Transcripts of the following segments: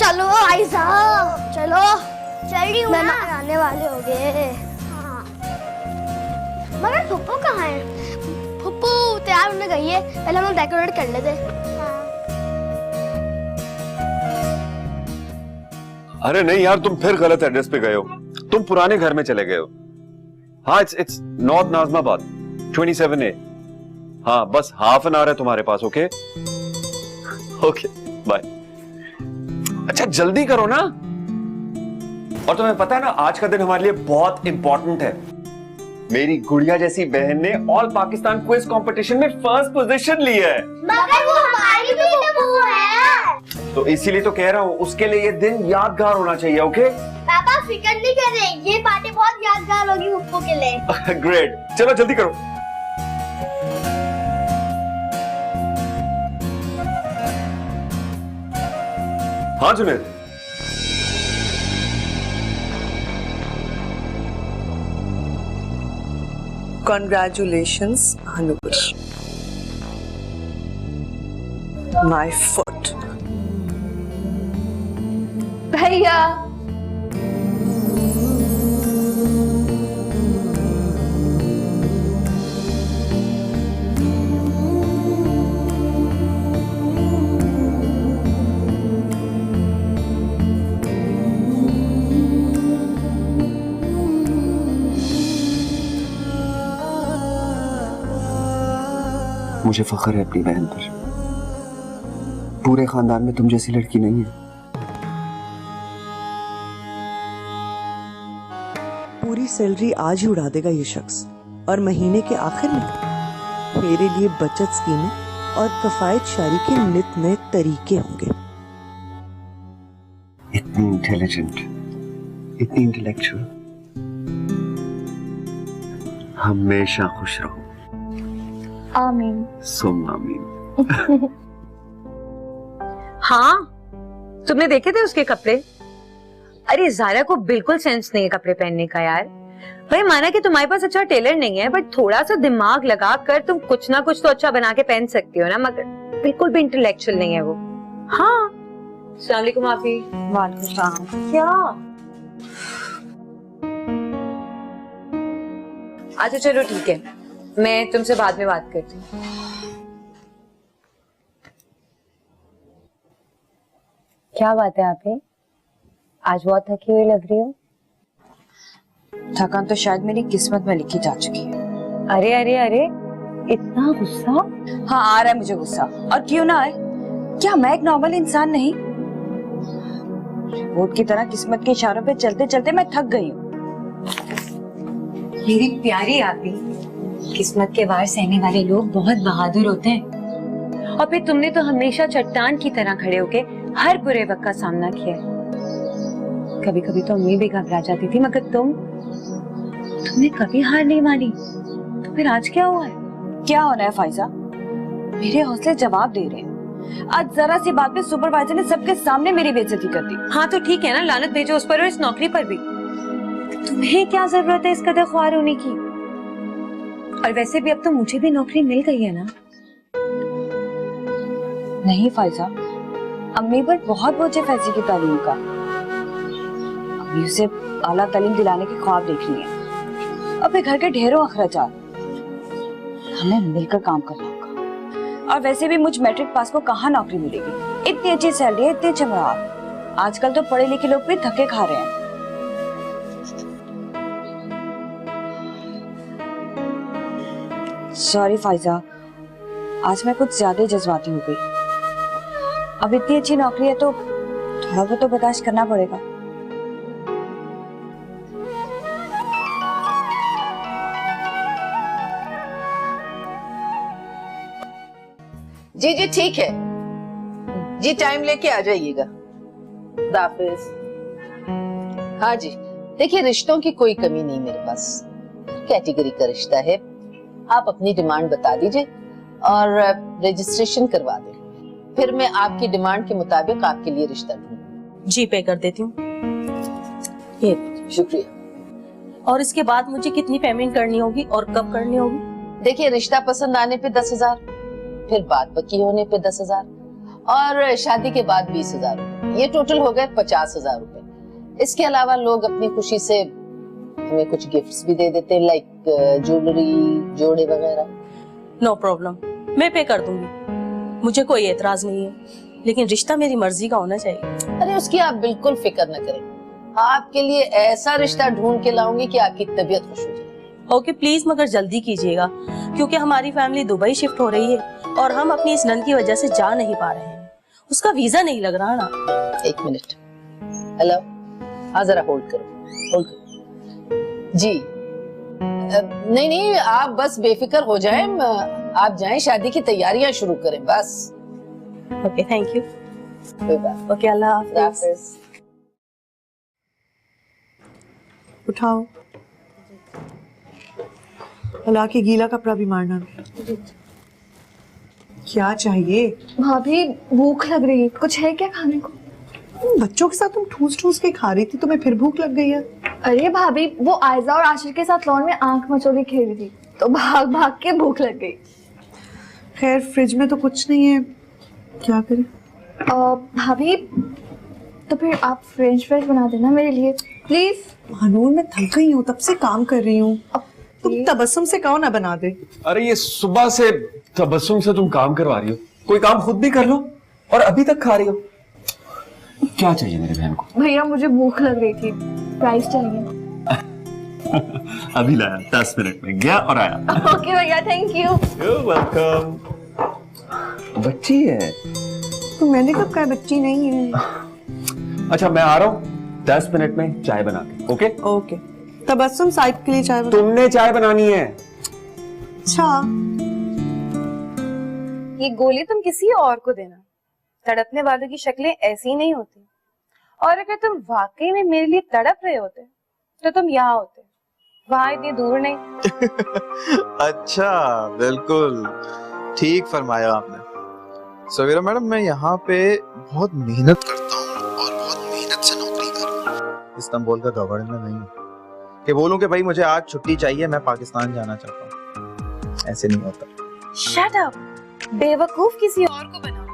चलो आयशा, चलो। चल रही हूँ ना, आने वाले हो गए। हाँ। मगर फुप्पू कहाँ है? फुप्पू तैयार होने गई है, पहले हम लोग डेकोरेट कर लेते। हाँ। अरे नहीं यार, तुम फिर गलत एड्रेस पे गए हो। तुम पुराने घर में चले गए हो। हाँ, इट्स नॉर्थ नाजमाबाद 27A। हाँ, बस हाफ एन आवर है तुम्हारे पास। Okay okay, bye. अच्छा जल्दी करो ना। और तुम्हें पता है ना, आज का दिन हमारे लिए बहुत इंपॉर्टेंट है। मेरी गुड़िया जैसी बहन ने ऑल पाकिस्तान क्विज कंपटीशन में फर्स्ट पोजीशन ली है। मगर वो हमारी भी तो है। तो इसीलिए तो कह रहा हूँ, उसके लिए ये दिन यादगार होना चाहिए। ओके पापा फिक्र नहीं कर रहे, ये पार्टी बहुत यादगार होगी फुप्पू के लिए। ग्रेट, चलो जल्दी करो। हाँ Junaid, Congratulations, Anush. My foot. भैया मुझे फख्र है अपनी बहन पर। पूरे खानदान में तुम जैसी लड़की नहीं है। पूरी सैलरी आज ही उड़ा देगा ये शख्स, और महीने के आखिर में मेरे लिए बचत स्कीमें और कफायत शारी के नित नए तरीके होंगे। इतनी इंटेलिजेंट, इतनी इंटेलेक्चुअल, हमेशा खुश रहो। आमीन। सुम आमीन। हाँ, तुमने देखे थे उसके कपड़े? अरे ज़ारा को बिल्कुल सेंस नहीं है कपड़े पहनने का यार। भाई माना कि तुम्हारे पास अच्छा टेलर नहीं है, बट थोड़ा सा दिमाग लगा कर तुम कुछ ना कुछ तो अच्छा बना के पहन सकती हो ना, मगर बिल्कुल भी इंटेलेक्चुअल नहीं है वो। हाँ, अस्सलाम वालेकुम आपी। वालेकुम सलाम। क्या? अच्छा चलो ठीक है, मैं तुमसे बाद में बात करती हूँ। क्या बात है आपे? आज बहुत थकी हुई लग रही हो। थकान तो शायद मेरी किस्मत में लिखी जा चुकी है। अरे अरे अरे, इतना गुस्सा? हाँ आ रहा है मुझे गुस्सा, और क्यों ना आए। क्या मैं एक नॉर्मल इंसान नहीं? रोबोट की तरह किस्मत के इशारों पे चलते चलते मैं थक गई हूँ। मेरी प्यारी आपी, किस्मत के वार सहने वाले लोग बहुत बहादुर होते हैं, और फिर तुमने तो हमेशा चट्टान की तरह खड़े होके हर बुरे वक्त का सामना किया। कभी कभी तो अम्मी भी घबरा जाती थी, मगर तुमने कभी हार नहीं मानी। तो फिर आज क्या हुआ है? क्या होना है फाइजा? मेरे हौसले जवाब दे रहे हैं। आज जरा सी बात पे सुपरवाइजर ने सबके सामने मेरी बेइज्जती कर दी। हाँ तो ठीक है ना, लानत भेजो उस पर और इस नौकरी पर भी। तुम्हें क्या जरूरत है इस कदर ख्वार होने की? और वैसे भी अब तो मुझे भी नौकरी मिल गई है ना। नहीं फाइजा, अम्मी पर बहुत बोझ है फैजी की तालीम का। अम्मी उसे आला तालीम दिलाने के ख्वाब देख रही है। अब घर के ढेरों अखराजात, हमें मिलकर काम करना होगा। और वैसे भी मुझ मैट्रिक पास को कहाँ नौकरी मिलेगी? इतनी अच्छी सैलरी है, इतने अच्छे माहौल। आजकल तो पढ़े लिखे लोग भी धक्के खा रहे हैं। सॉरी फाइजा, आज मैं कुछ ज्यादा जज्बाती हो गई। अब इतनी अच्छी नौकरी है तो थोड़ा बहुत तो बर्दाश्त करना पड़ेगा। जी जी ठीक है जी, टाइम लेके आ जाइएगा। खुदाफिज। हाँ जी, देखिए रिश्तों की कोई कमी नहीं मेरे पास, कैटेगरी का रिश्ता है। आप अपनी डिमांड बता दीजिए और रजिस्ट्रेशन करवा दें, फिर मैं आपकी डिमांड के मुताबिक आपके लिए रिश्ता ढूंढूंगी। जी पे कर देती हूँ। ये शुक्रिया। और इसके बाद मुझे कितनी पेमेंट करनी होगी और कब करनी होगी? देखिए रिश्ता पसंद आने पे 10,000, फिर बात पक्की होने पे 10,000 और शादी के बाद 20,000। ये टोटल हो गए 50,000 रुपए। इसके अलावा लोग अपनी खुशी से हमें कुछ गिफ्ट्स भी दे देते हैं, लाइक ज्वेलरी, जोड़े वगैरह। नो प्रॉब्लम, मैं पे कर दूंगी, मुझे कोई एतराज नहीं है, लेकिन रिश्ता मेरी मर्जी का होना चाहिए। अरे उसकी आप बिल्कुल फिक्र न करें, आपके लिए ऐसा रिश्ता ढूंढ के लाऊंगी कि आपकी तबीयत खुश हो जाए। ओके प्लीज, मगर जल्दी कीजिएगा, क्योंकि हमारी फैमिली दुबई शिफ्ट हो रही है और हम अपनी इस नंद की वजह से जा नहीं पा रहे हैं। उसका वीजा नहीं लग रहा ना। 1 मिनट। हेलो, हाँ जरा होल्ड करो, होल्ड करो जी। नहीं, आप बस बेफिक्र हो जाएं, आप जाएं, शादी की तैयारियां शुरू करें बस। Okay thank you. कोई बात। ओके, अल्लाह हाफिज। हाफिज। उठाओ, अल्लाह के गीला कपड़ा भी मारना। क्या चाहिए? भाभी भूख लग रही है, कुछ है क्या खाने को? बच्चों के साथ तुम ठूस ठूस के खा रही थी, तुम्हें फिर भूख लग गई है? अरे भाभी, वो आयजा और आशिर के साथ लॉन में आंख मचोली खेल रही थी, तो भाग भाग के भूख लग गई। खैर फ्रिज में तो कुछ नहीं है, क्या करें? भाभी तो फिर आप फ्रेंच फ्राइज बना देना मेरे लिए प्लीज। हनून, मैं थक गई हूँ, तब से काम कर रही हूँ। तुम तबस्सुम से कहो ना बना दे। अरे ये सुबह से तबस्सुम से तुम काम करवा रही हो, कोई काम खुद भी कर लो और अभी तक खा रही हो। क्या चाहिए मेरी बहन को? भैया मुझे भूख लग रही थी, प्राइस चाहिए। अभी लाया, 10 मिनट में गया और आया। ओके भैया, थैंक यू। You're welcome। बच्ची है तो मैंने कब कहा बच्ची नहीं है? अच्छा मैं आ रहा हूँ 10 मिनट में चाय बना के। Okay okay. तबस्सुम साहिब के लिए चाय बना। तुमने चाय बनानी है। अच्छा, ये गोली तुम किसी और को देना, तड़पने वालों की शक्लें ऐसी ही नहीं होती। और अगर तुम वाकई में मेरे लिए तड़प रहे होते तो तुम यहाँ होते, वहां इतनी दूर नहीं। अच्छा, बिल्कुल ठीक फरमाया आपने। सवेरा मैडम, मैं यहाँ पे बहुत मेहनत करता हूँ और बहुत मेहनत से नौकरी कर रहा हूँ। इस्तांबुल का गवर्नर नहीं हूँ कि बोलूं कि भाई मुझे आज छुट्टी चाहिए, मैं पाकिस्तान जाना चाहता हूँ। ऐसे नहीं होता। शट अप, बेवकूफ किसी और को बनाओ।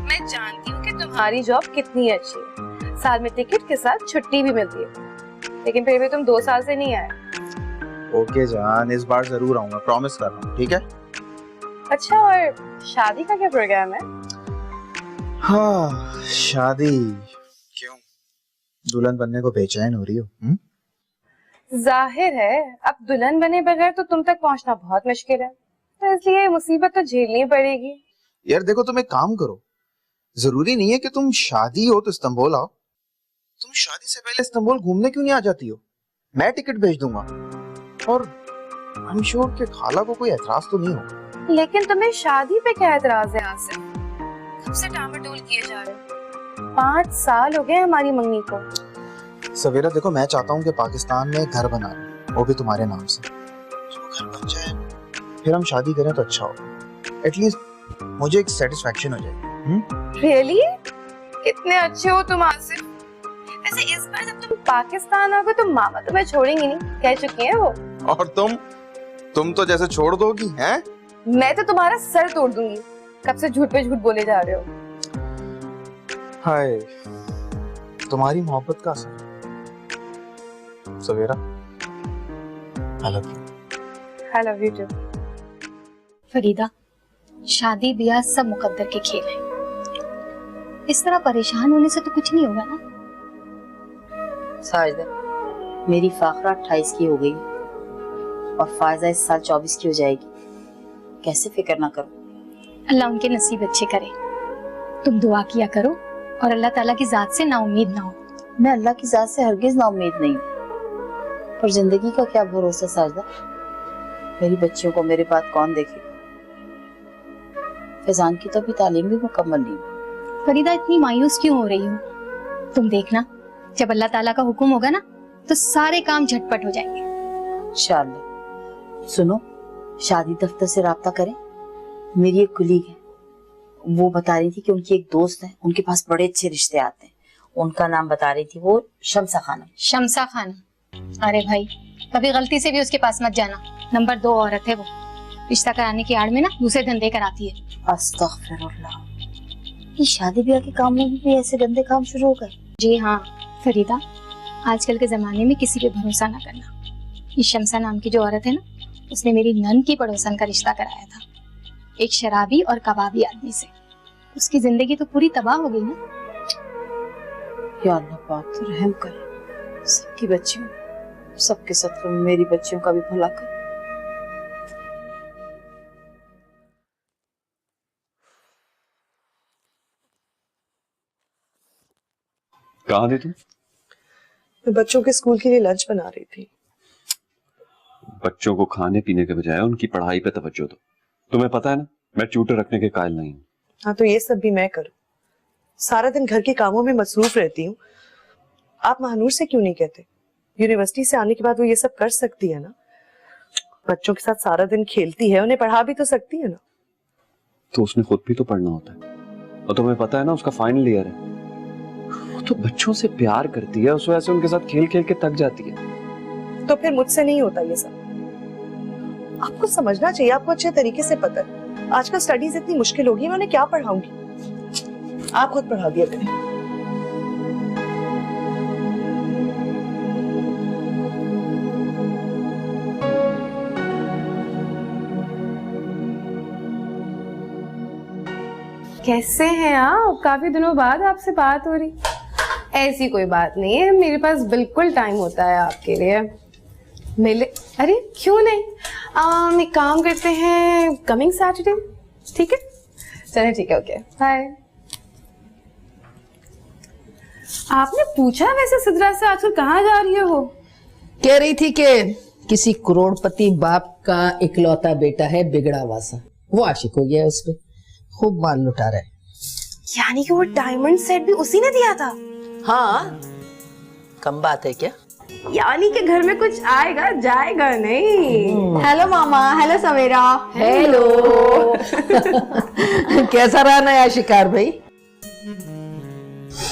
मैं जानती हूँ कि तुम्हारी जॉब कितनी अच्छी है, साल में टिकट के साथ छुट्टी भी मिलती है, लेकिन फिर भी तुम 2 साल से नहीं आए। ओके जान, इस बार जरूर आऊंगा, प्रॉमिस कर रहा हूँ, ठीक है? अच्छा, और शादी का क्या प्रोग्राम है? हाँ, शादी। क्यों, दुल्हन बनने को बेचैन हो रही हो? जाहिर है, अब दुल्हन बने बगैर तो तुम तक पहुंचना बहुत मुश्किल है, तो इसलिए मुसीबत तो झेलनी पड़ेगी। यार देखो, तुम एक काम करो, जरूरी नहीं है कि तुम शादी हो तो इस्तांबुल आओ। तुम शादी से पहले इस्तांबुल घूमने क्यों नहीं आ जाती हो? मैं टिकट भेज दूंगा और आई एम श्योर कि खाला को कोई एतराज तो नहीं होगा। लेकिन तुम्हें शादी पे क्या एतराज है आसिफ? कब से टामाटोल किए जा रहे हो? 5 साल हो गए हमारी मंगनी को। सवेरा देखो, मैं चाहता हूँ कि पाकिस्तान में एक घर बना लूं, वो भी तुम्हारे नाम से। जो घर बन जाए फिर हम शादी करें तो अच्छा होगा, एटलीस्ट मुझे एक सेटिस्फैक्शन हो जाएगी। रियली? कितने अच्छे हो तुम आसिफ। वैसे इस बार जब तुम पाकिस्तान आओगे तो मामा तुम्हें छोड़ेंगी नहीं, कह चुकी हैं वो। और तुम तो जैसे छोड़ दोगी हैं? मैं तो तुम्हारा सर तोड़ दूंगी। कब से झूठ पे झूठ बोले जा रहे हो। हाय, तुम्हारी मोहब्बत का असर। सवेरा, I love you. I love you too. Farida, शादी ब्याह सब मुकद्दर के खेल हैं। इस तरह परेशान होने से तो कुछ नहीं होगा ना। साजिदा, मेरी फाखरा 28 की हो गई और फायजा इस साल 24 की हो जाएगी। कैसे फिक्र ना करो। अल्लाह उनके नसीब अच्छे करे। तुम दुआ किया करो और अल्लाह ताला की जात से नाउम्मीद ना हो। मैं अल्लाह की जात से हरगिज नाउम्मीद नहीं हूँ, पर जिंदगी का क्या भरोसा साजिदा। मेरी बच्चियों को मेरे बाद कौन देखेगा? फैजान की तो अभी तालीम भी मुकम्मल नहीं हुई। फरीदा, इतनी मायूस क्यों हो रही हो? तुम देखना, जब अल्लाह ताला का हुक्म होगा ना तो सारे काम झटपट हो जाएंगे इंशाअल्लाह। सुनो, शादी दफ्तर से राब्ता करें। मेरी एक कुलीग है, वो बता रही थी कि उनकी एक दोस्त है, उनके पास बड़े अच्छे रिश्ते आते हैं। उनका नाम बता रही थी, वो शमसा खानम। शमसा खानम? अरे भाई, कभी गलती से भी उसके पास मत जाना। नंबर 2 औरत है वो। रिश्ता कराने की आड़ में ना दूसरे धंधे कराती है। अस्तगफिरुल्लाह। कि शादी ब्याह के काम में भी ऐसे गंदे काम शुरू हो गए? जी हाँ फरीदा, आजकल के जमाने में किसी पे भरोसा ना करना। ये शमसा नाम की जो औरत है ना, उसने मेरी नन की पड़ोसन का रिश्ता कराया था एक शराबी और कबाबी आदमी से। उसकी जिंदगी तो पूरी तबाह हो गई ना। या अल्लाह पाक तो रहम कर, सबकी बच्चियों, सबके सत्व में मेरी बच्चियों का भी भला कर। कहाँ थी तुम? मैं बच्चों के स्कूल के लिए लंच बना रही थी। बच्चों को खाने पीने के बजाय उनकी पढ़ाई पे तवज्जो दो। तुम्हें पता है ना, मैं ट्यूटर रखने के कायल नहीं हूँ। हाँ तो ये सब भी मैं करूँ? सारा दिन घर के कामों में मसरूफ रहती हूँ। आप महानूर से क्यों नहीं कहते? यूनिवर्सिटी से आने के बाद वो ये सब कर सकती है ना। बच्चों के साथ सारा दिन खेलती है, उन्हें पढ़ा भी तो सकती है ना। तो उसने खुद भी तो पढ़ना होता है, और तुम्हें पता है ना उसका फाइनल ईयर है। वो तो बच्चों से प्यार करती है, उस वजह से उनके साथ खेल खेल के थक जाती है। तो फिर मुझसे नहीं होता ये सब। आपको समझना चाहिए, आपको अच्छे तरीके से पता है आजकल स्टडीज इतनी मुश्किल होगी, मैं उन्हें क्या पढ़ाऊंगी? आप खुद पढ़ा दिया करें। कैसे हैं आप? काफी दिनों बाद आपसे बात हो रही। ऐसी कोई बात नहीं है, मेरे पास बिल्कुल टाइम होता है आपके लिए मिले। अरे क्यों नहीं, एक काम करते हैं, कमिंग सैटरडे, ठीक है? चलिए ठीक है, ओके बाय। आपने पूछा वैसे सिद्रा से आजकल कहाँ जा रही हो? कह रही थी कि किसी करोड़पति बाप का इकलौता बेटा है बिगड़ा हुआ सा, वो आशिक हो गया है उसपे, खूब माल लुटा रहा है। यानी कि वो डायमंड सेट भी उसी ने दिया था? हाँ, कम बात है क्या? यानी कि घर में कुछ आएगा जाएगा नहीं। हेलो मामा, हेलो सवेरा। हेलो। कैसा रहा नया शिकार भाई?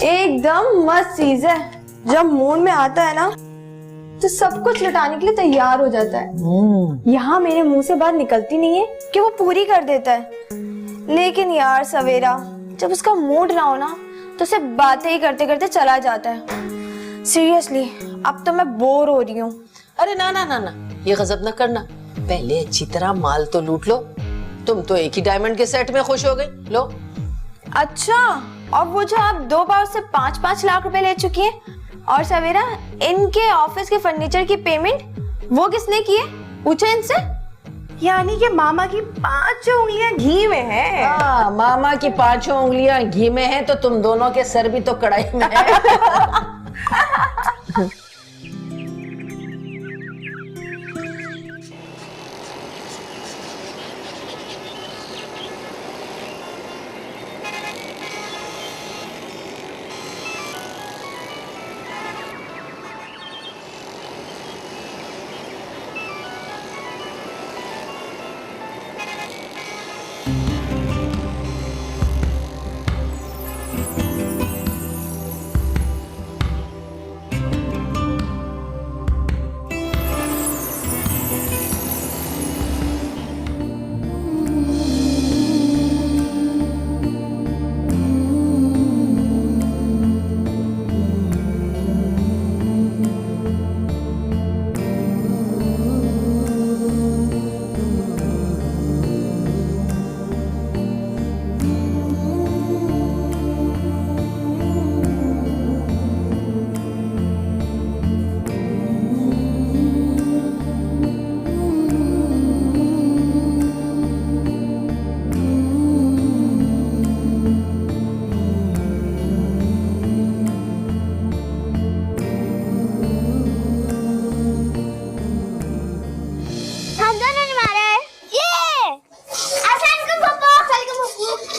एकदम मस्त चीज है। जब मूड में आता है ना तो सब कुछ लुटाने के लिए तैयार हो जाता है। यहाँ मेरे मुंह से बात निकलती नहीं है कि वो पूरी कर देता है। लेकिन यार सवेरा, जब उसका मूड ना हो ना तो सिर्फ बातें ही करते करते चला जाता है। सीरियसली अब तो मैं बोर हो रही हूँ। अरे ना ना ना ना, ये गजब न करना, पहले अच्छी तरह माल तो लूट लो। तुम तो एक ही डायमंड के सेट में खुश हो गई। लो। अच्छा, और वो जो आप 2 बार से 5-5 लाख रुपए ले चुकी हैं, और सवेरा इनके ऑफिस के फर्नीचर की पेमेंट वो किसने की है? पूछो इनसे। यानी कि मामा की 5 उंगलियां घी में है। हाँ, मामा की 5 उंगलियां घी में है तो तुम दोनों के सर भी तो कढ़ाई में है।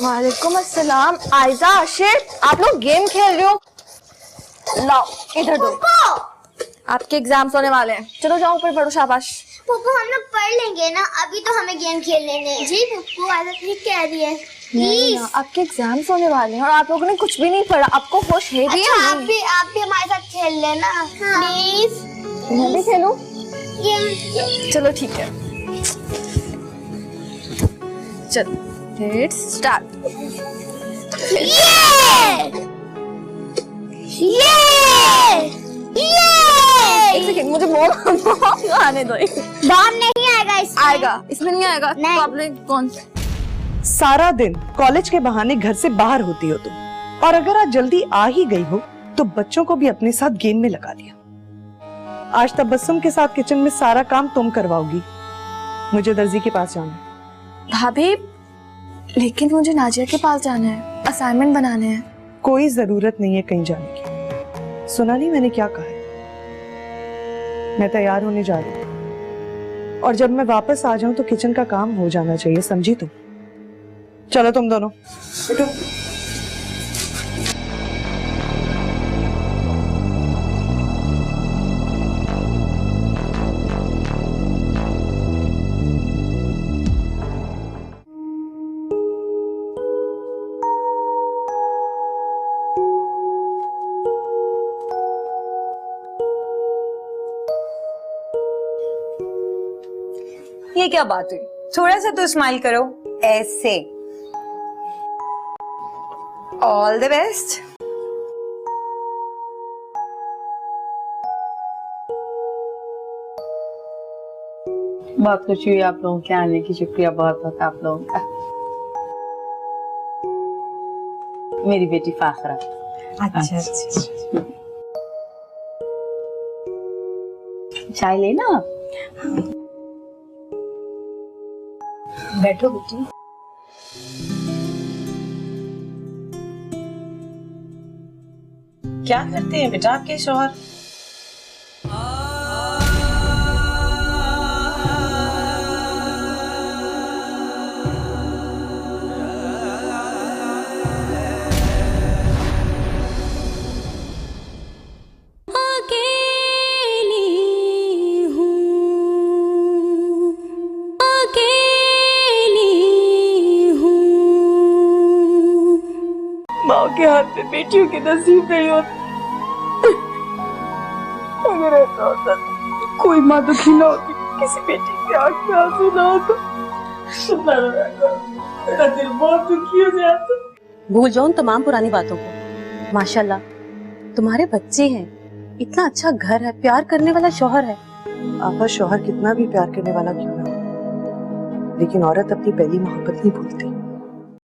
वालेकुम अस्सलाम। आयजा, आशिर, आप लोग गेम खेल रहे हो? लाओ इधर दो। आपके एग्जाम्स होने वाले हैं, चलो जाओ ऊपर पढ़ो। शाबाश। पप्पू हम लोग पढ़ लेंगे ना, अभी तो हमें गेम खेलने नहीं। जी पप्पू, आयजा ठीक कह रही है। प्लीज, आपके एग्जाम्स होने वाले हैं और आप लोगों ने कुछ भी नहीं पढ़ा। आपको होश है भी? अच्छा, आप भी हमारे साथ खेल लेना प्लीज। मैं भी खेलूं? गेम। चलो ठीक है, चलो लेट्स स्टार्ट। एक सेकंड, मुझे मॉम आने दो। बॉम्ब नहीं आएगा इसमें। आएगा, इसमें नहीं आएगा। नहीं। पब्लिक कौन सा? सारा दिन कॉलेज के बहाने घर से बाहर होती हो तुम, और अगर आज जल्दी आ ही गई हो तो बच्चों को भी अपने साथ गेम में लगा दिया। आज तबस्सुम के साथ किचन में सारा काम तुम करवाओगी। मुझे दर्जी के पास जाना है। भाभी, लेकिन मुझे नाजिया के पास जाना है, असाइनमेंट बनाने हैं। कोई जरूरत नहीं है कहीं जाने की। सुना नहीं मैंने क्या कहा है? मैं तैयार होने जा रही हूँ, और जब मैं वापस आ जाऊं तो किचन का काम हो जाना चाहिए, समझी तुम? चलो तुम दोनों उठो। ये क्या बात हुई? थोड़ा सा तो स्माइल करो, ऐसे। All the best. बहुत खुशी हुई आप लोगों के आने की। शुक्रिया बहुत बहुत आप लोगों का। मेरी बेटी फाखरा। अच्छा। चाय लेना आप? बैठो बेटी। क्या करते हैं बेटा आपके शौहर? माँ के हाथ में बेटियों के नसीब नहीं होते। अगर ऐसा होता तो कोई माँ दुखी ना होती, किसी बेटी की आंख में आंसू ना होता। मेरा दिल बहुत दुखी हो जाता। भूल जाओ उन तमाम पुरानी बातों को। माशाल्लाह तुम्हारे बच्चे हैं, इतना अच्छा घर है, प्यार करने वाला शौहर है। आपका शौहर कितना भी प्यार करने वाला क्यों ना हो, लेकिन औरत अपनी पहली मोहब्बत नहीं भूलती।